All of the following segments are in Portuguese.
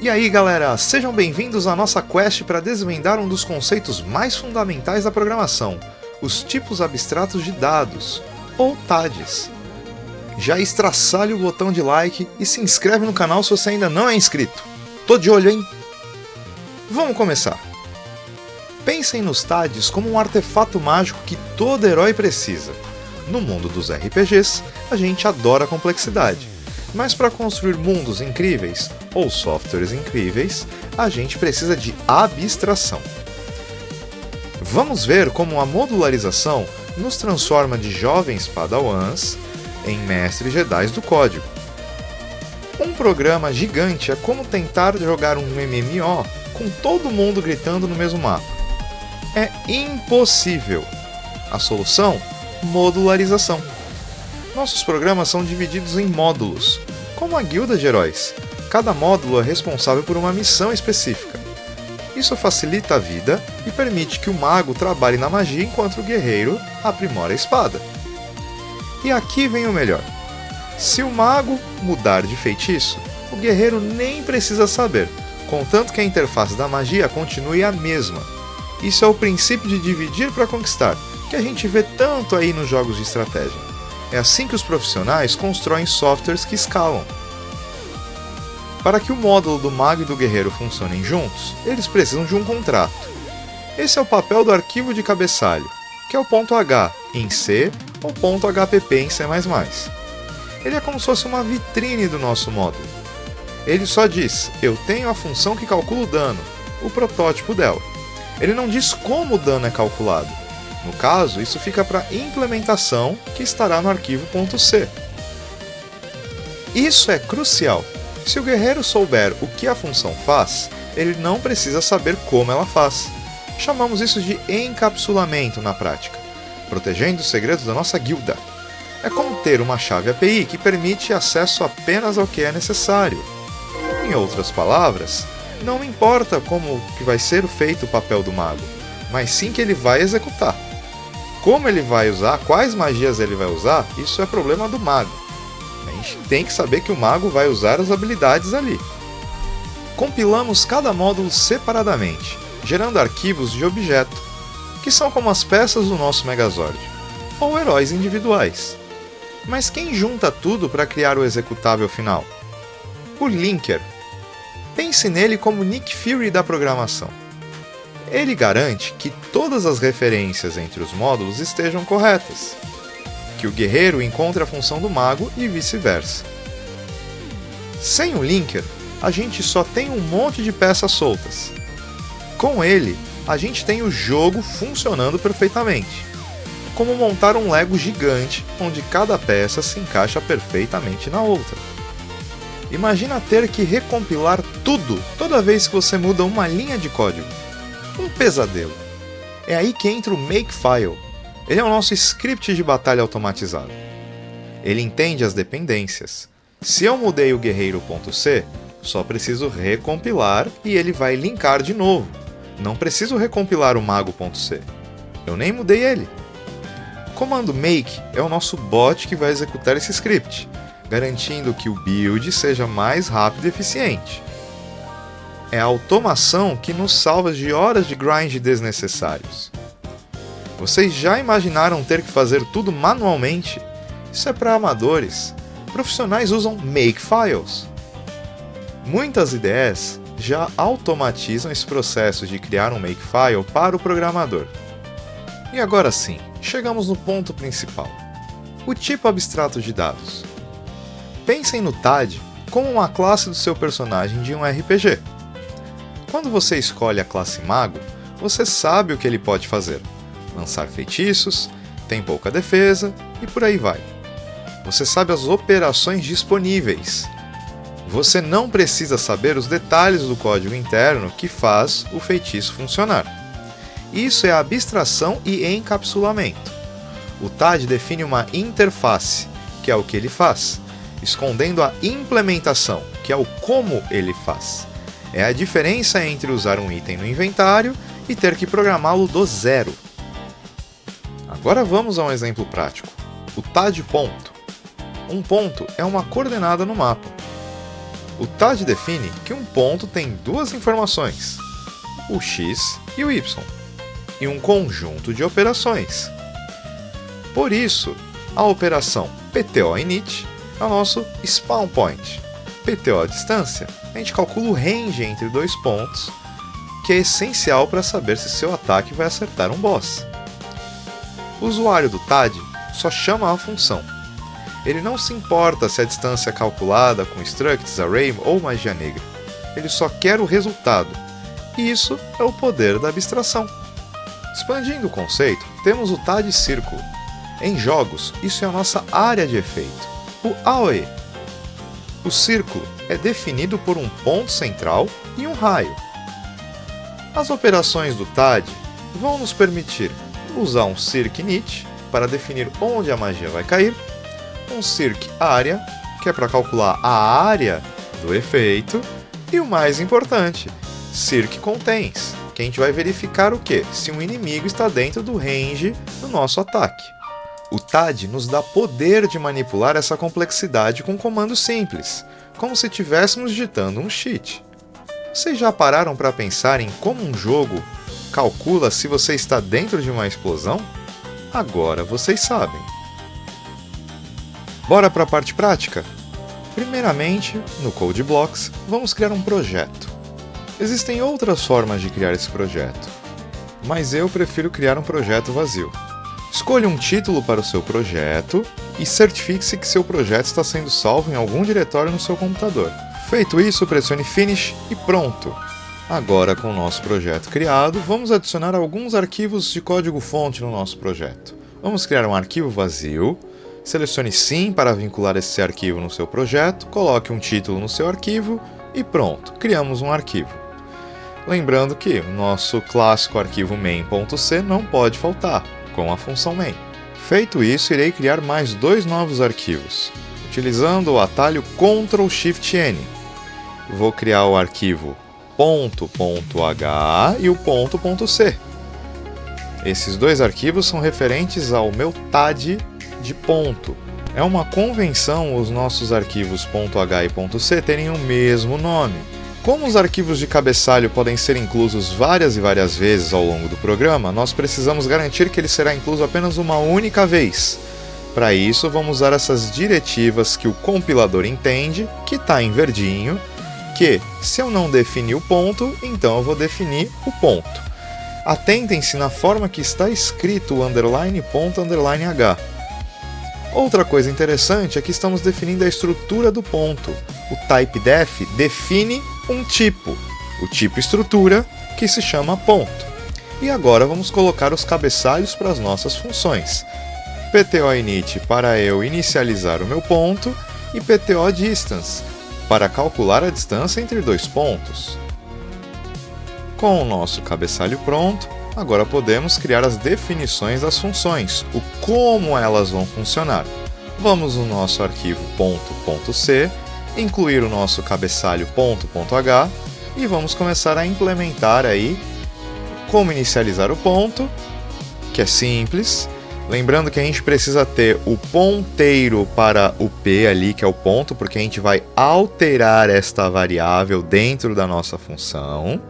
E aí galera, sejam bem-vindos à nossa quest para desvendar um dos conceitos mais fundamentais da programação, os tipos abstratos de dados, ou TADs. Já estraçalhe o botão de like e se inscreve no canal se você ainda não é inscrito. Tô de olho, hein? Vamos começar. Pensem nos TADs como um artefato mágico que todo herói precisa. No mundo dos RPGs, a gente adora a complexidade. Mas para construir mundos incríveis, ou softwares incríveis, a gente precisa de abstração. Vamos ver como a modularização nos transforma de jovens padawans em mestres Jedi do código. Um programa gigante é como tentar jogar um MMO com todo mundo gritando no mesmo mapa. É impossível. A solução? Modularização. Nossos programas são divididos em módulos, como a guilda de heróis. Cada módulo é responsável por uma missão específica. Isso facilita a vida e permite que o mago trabalhe na magia enquanto o guerreiro aprimora a espada. E aqui vem o melhor. Se o mago mudar de feitiço, o guerreiro nem precisa saber, contanto que a interface da magia continue a mesma. Isso é o princípio de dividir para conquistar, que a gente vê tanto aí nos jogos de estratégia. É assim que os profissionais constroem softwares que escalam. Para que o módulo do mago e do guerreiro funcionem juntos, eles precisam de um contrato. Esse é o papel do arquivo de cabeçalho, que é o .h em C ou .hpp em C++. Ele é como se fosse uma vitrine do nosso módulo. Ele só diz, eu tenho a função que calcula o dano, o protótipo dela. Ele não diz como o dano é calculado. No caso, isso fica para implementação, que estará no arquivo .c. Isso é crucial. Se o guerreiro souber o que a função faz, ele não precisa saber como ela faz. Chamamos isso de encapsulamento na prática, protegendo os segredos da nossa guilda. É como ter uma chave API que permite acesso apenas ao que é necessário. Em outras palavras, não importa como que vai ser feito o papel do mago, mas sim que ele vai executar. Como ele vai usar, quais magias ele vai usar, isso é problema do mago. A gente tem que saber que o mago vai usar as habilidades ali. Compilamos cada módulo separadamente, gerando arquivos de objeto, que são como as peças do nosso Megazord, ou heróis individuais. Mas quem junta tudo para criar o executável final? O Linker. Pense nele como Nick Fury da programação. Ele garante que todas as referências entre os módulos estejam corretas, que o guerreiro encontre a função do mago e vice-versa. Sem o linker, a gente só tem um monte de peças soltas. Com ele, a gente tem o jogo funcionando perfeitamente, como montar um Lego gigante onde cada peça se encaixa perfeitamente na outra. Imagina ter que recompilar tudo toda vez que você muda uma linha de código. Um pesadelo. É aí que entra o Makefile. Ele é o nosso script de batalha automatizado. Ele entende as dependências. Se eu mudei o guerreiro .c, só preciso recompilar e ele vai linkar de novo. Não preciso recompilar o mago .c. Eu nem mudei ele. O comando make é o nosso bot que vai executar esse script, garantindo que o build seja mais rápido e eficiente. É a automação que nos salva de horas de grind desnecessários. Vocês já imaginaram ter que fazer tudo manualmente? Isso é para amadores. Profissionais usam Makefiles. Muitas IDEs já automatizam esse processo de criar um Makefile para o programador. E agora sim, chegamos no ponto principal. O tipo abstrato de dados. Pensem no TAD como uma classe do seu personagem de um RPG. Quando você escolhe a classe Mago, você sabe o que ele pode fazer. Lançar feitiços, tem pouca defesa e por aí vai. Você sabe as operações disponíveis. Você não precisa saber os detalhes do código interno que faz o feitiço funcionar. Isso é abstração e encapsulamento. O TAD define uma interface, que é o que ele faz, escondendo a implementação, que é o como ele faz. É a diferença entre usar um item no inventário e ter que programá-lo do zero. Agora vamos a um exemplo prático. O TAD ponto. Um ponto é uma coordenada no mapa. O TAD define que um ponto tem duas informações, o x e o y, e um conjunto de operações. Por isso, a operação PTO_init é o nosso spawn point. PTO distância, a gente calcula o range entre dois pontos, que é essencial para saber se seu ataque vai acertar um boss. O usuário do TAD só chama a função. Ele não se importa se a distância é calculada com structs, array ou magia negra. Ele só quer o resultado. E isso é o poder da abstração. Expandindo o conceito, temos o TAD círculo. Em jogos, isso é a nossa área de efeito, o AoE. O círculo é definido por um ponto central e um raio. As operações do TAD vão nos permitir usar um circ_init para definir onde a magia vai cair, um circ_area, que é para calcular a área do efeito, e o mais importante, circ_contains, que a gente vai verificar o quê? Se um inimigo está dentro do range do nosso ataque. O TAD nos dá poder de manipular essa complexidade com comandos simples, como se estivéssemos digitando um cheat. Vocês já pararam para pensar em como um jogo calcula se você está dentro de uma explosão? Agora vocês sabem. Bora para a parte prática? Primeiramente, no Code Blocks, vamos criar um projeto. Existem outras formas de criar esse projeto, mas eu prefiro criar um projeto vazio. Escolha um título para o seu projeto e certifique-se que seu projeto está sendo salvo em algum diretório no seu computador. Feito isso, pressione Finish e pronto! Agora, com o nosso projeto criado, vamos adicionar alguns arquivos de código-fonte no nosso projeto. Vamos criar um arquivo vazio, selecione Sim para vincular esse arquivo no seu projeto, coloque um título no seu arquivo e pronto, criamos um arquivo. Lembrando que o nosso clássico arquivo main.c não pode faltar, com a função main. Feito isso, irei criar mais dois novos arquivos, utilizando o atalho Ctrl+Shift+N. Vou criar o arquivo .h e o .c. Esses dois arquivos são referentes ao meu TAD de ponto. É uma convenção os nossos arquivos .h e .c terem o mesmo nome. Como os arquivos de cabeçalho podem ser inclusos várias e várias vezes ao longo do programa, nós precisamos garantir que ele será incluso apenas uma única vez. Para isso, vamos usar essas diretivas que o compilador entende, que está em verdinho, que, se eu não definir o ponto, então eu vou definir o ponto. Atentem-se na forma que está escrito o underline ponto underline h. Outra coisa interessante é que estamos definindo a estrutura do ponto. O typedef define um tipo, o tipo estrutura, que se chama ponto. E agora vamos colocar os cabeçalhos para as nossas funções. PTO_init para eu inicializar o meu ponto e PTO_distance para calcular a distância entre dois pontos. Com o nosso cabeçalho pronto, agora podemos criar as definições das funções, o como elas vão funcionar. Vamos no nosso arquivo .c, incluir o nosso cabeçalho .h e vamos começar a implementar aí como inicializar o ponto, que é simples. Lembrando que a gente precisa ter o ponteiro para o p ali, que é o ponto, porque a gente vai alterar esta variável dentro da nossa função.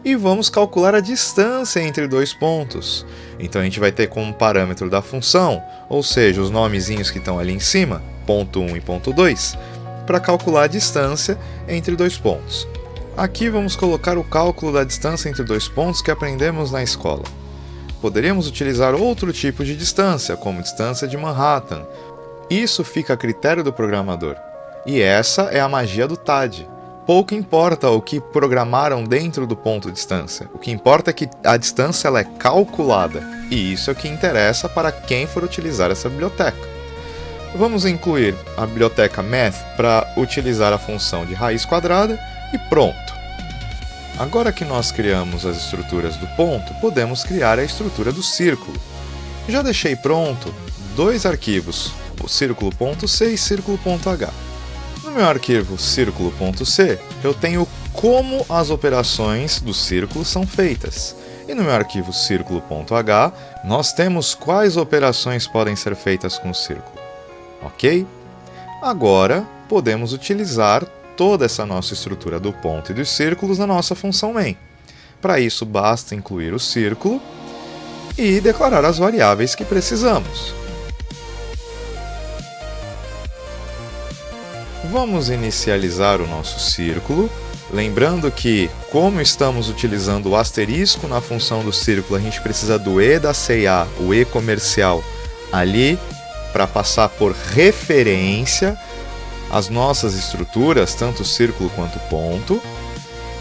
E vamos calcular a distância entre dois pontos. Então a gente vai ter como parâmetro da função, ou seja, os nomezinhos que estão ali em cima, ponto 1 e ponto 2, para calcular a distância entre dois pontos. Aqui vamos colocar o cálculo da distância entre dois pontos que aprendemos na escola. Poderíamos utilizar outro tipo de distância, como distância de Manhattan. Isso fica a critério do programador. E essa é a magia do TAD. Pouco importa o que programaram dentro do ponto de distância. O que importa é que a distância ela é calculada. E isso é o que interessa para quem for utilizar essa biblioteca. Vamos incluir a biblioteca math para utilizar a função de raiz quadrada e pronto. Agora que nós criamos as estruturas do ponto, podemos criar a estrutura do círculo. Já deixei pronto dois arquivos, o círculo.c e círculo.h. No meu arquivo círculo.c, eu tenho como as operações do círculo são feitas. E no meu arquivo círculo.h, nós temos quais operações podem ser feitas com o círculo. Ok? Agora, podemos utilizar toda essa nossa estrutura do ponto e dos círculos na nossa função main. Para isso, basta incluir o círculo e declarar as variáveis que precisamos. Vamos inicializar o nosso círculo, lembrando que, como estamos utilizando o asterisco na função do círculo, a gente precisa do E da CIA, o E comercial, ali para passar por referência às nossas estruturas, tanto círculo quanto ponto.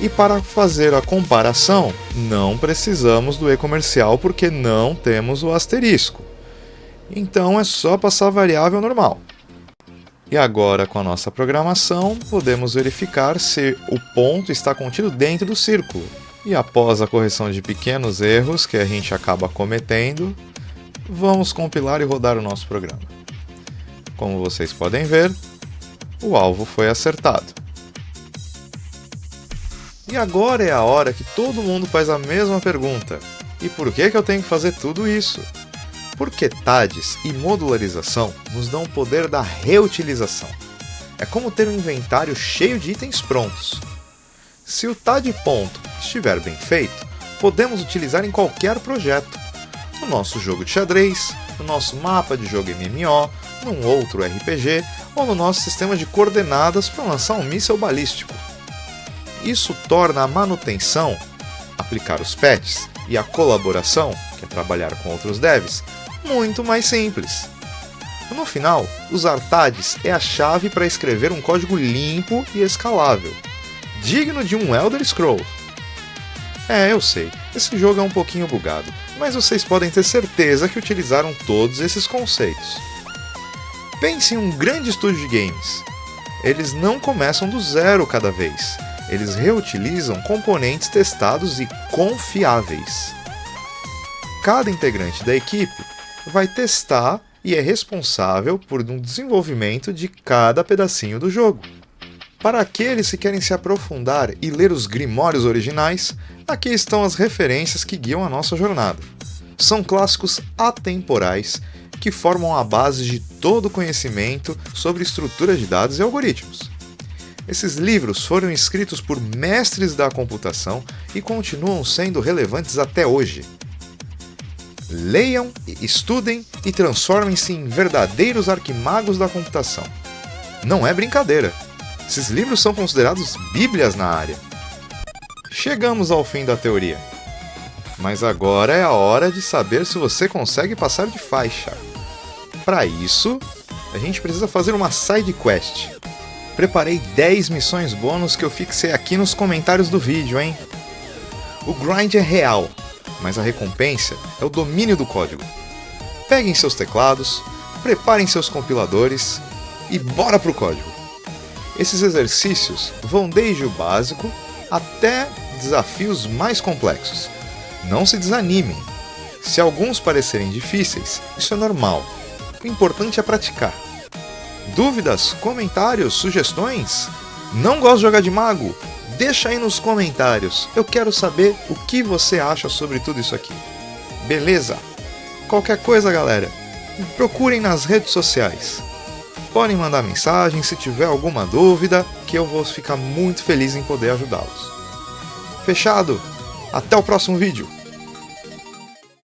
E para fazer a comparação, não precisamos do E comercial porque não temos o asterisco. Então é só passar a variável normal. E agora, com a nossa programação, podemos verificar se o ponto está contido dentro do círculo. E após a correção de pequenos erros que a gente acaba cometendo, vamos compilar e rodar o nosso programa. Como vocês podem ver, o alvo foi acertado. E agora é a hora que todo mundo faz a mesma pergunta. E por que eu tenho que fazer tudo isso? Porque TADs e modularização nos dão o poder da reutilização. É como ter um inventário cheio de itens prontos. Se o TAD ponto estiver bem feito, podemos utilizar em qualquer projeto. No nosso jogo de xadrez, no nosso mapa de jogo MMO, num outro RPG ou no nosso sistema de coordenadas para lançar um míssil balístico. Isso torna a manutenção, aplicar os patches e a colaboração, que é trabalhar com outros devs, muito mais simples. No final, usar TADs é a chave para escrever um código limpo e escalável, digno de um Elder Scrolls. Eu sei, esse jogo é um pouquinho bugado, mas vocês podem ter certeza que utilizaram todos esses conceitos. Pense em um grande estúdio de games. Eles não começam do zero cada vez. Eles reutilizam componentes testados e confiáveis. Cada integrante da equipe vai testar e é responsável por um desenvolvimento de cada pedacinho do jogo. Para aqueles que querem se aprofundar e ler os grimórios originais, aqui estão as referências que guiam a nossa jornada. São clássicos atemporais que formam a base de todo o conhecimento sobre estrutura de dados e algoritmos. Esses livros foram escritos por mestres da computação e continuam sendo relevantes até hoje. Leiam, estudem e transformem-se em verdadeiros arquimagos da computação. Não é brincadeira. Esses livros são considerados bíblias na área. Chegamos ao fim da teoria. Mas agora é a hora de saber se você consegue passar de faixa. Para isso, a gente precisa fazer uma side quest. Preparei 10 missões bônus que eu fixei aqui nos comentários do vídeo, hein? O grind é real, mas a recompensa é o domínio do código. Peguem seus teclados, preparem seus compiladores e bora pro código! Esses exercícios vão desde o básico até desafios mais complexos. Não se desanimem. Se alguns parecerem difíceis, isso é normal. O importante é praticar. Dúvidas, comentários, sugestões? Não gosta de jogar de mago? Deixa aí nos comentários. Eu quero saber o que você acha sobre tudo isso aqui. Beleza? Qualquer coisa, galera, me procurem nas redes sociais. Podem mandar mensagem se tiver alguma dúvida, que eu vou ficar muito feliz em poder ajudá-los. Fechado? Até o próximo vídeo!